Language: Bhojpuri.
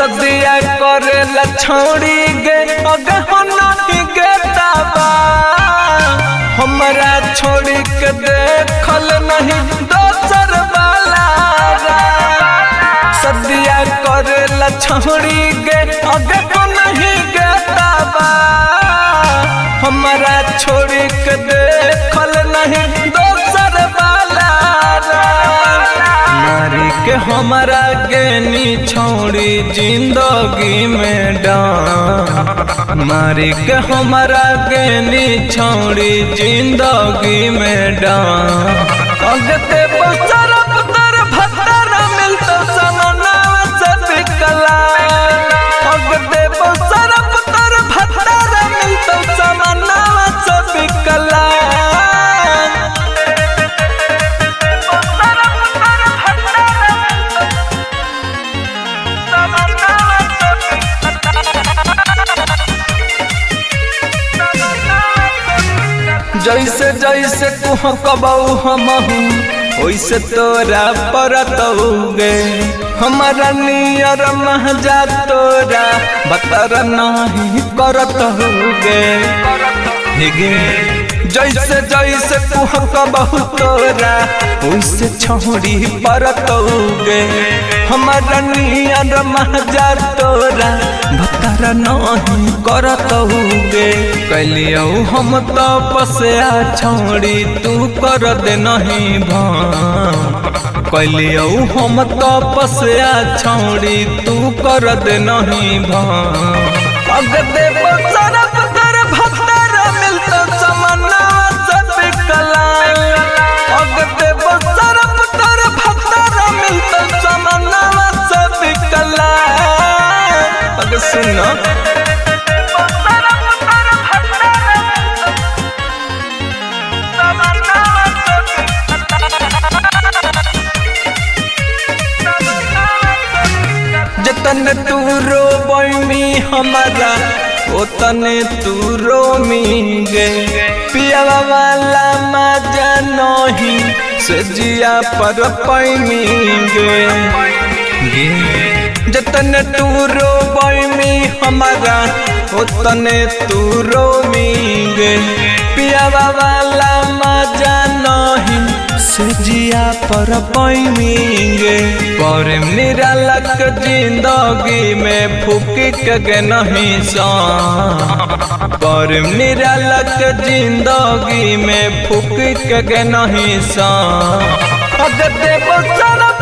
सदिया करेला छोड़ी गे नहीं गे ताबा हमरा छोड़ी के देखल नहीं दोसर वाला सदिया करेला छोड़ी गे नहीं गे ताबा हमरा छोड़ी के देखल नहीं दोसर वाला मारी के हमारा गेनी छोड़ी जिंदगी में डां मारी के हमारा गेनी छोड़ी जिंदगी में डां अगते बसरप तर भतर मिलतो समना से बिकला अगते बसरप तर भतर मिलतो समना से बिकला जैसे जैसे कुह कबऊ हमहू वैसे तोरा परतौगे हमारा नियर महजा तोरा बतर नहीं करतौगे जैसे जैसे कुह कबऊ तोरा वैसे छोड़ी परतौगे हमारा नियर महजा तोरा बतर नहीं करतौगे कलियो हम तपस्या छोड़ी तू कर दे नहीं कलियो हम तपस्या छोड़ी तू कर दे नहीं अगते बसरप तर भतर मिलतो समना से बिकला अगते बसरप तर भतर मिलतो समना से बिकला अग सुनो जतने तू रोबी हमारा ओतने तू रोमीगे पियावा वाला मजा नहीं से जिया पर पैमीगे जतने तू रोबी हमारा ओतने तू रोमीगे पियावा वाला मजा नहीं से जिया पर पैमीगे प्रेम निरालक जिंदगी में फूक के नहीं प्रेम निरालक जिंदगी में फूक के नहीं अगते बसरप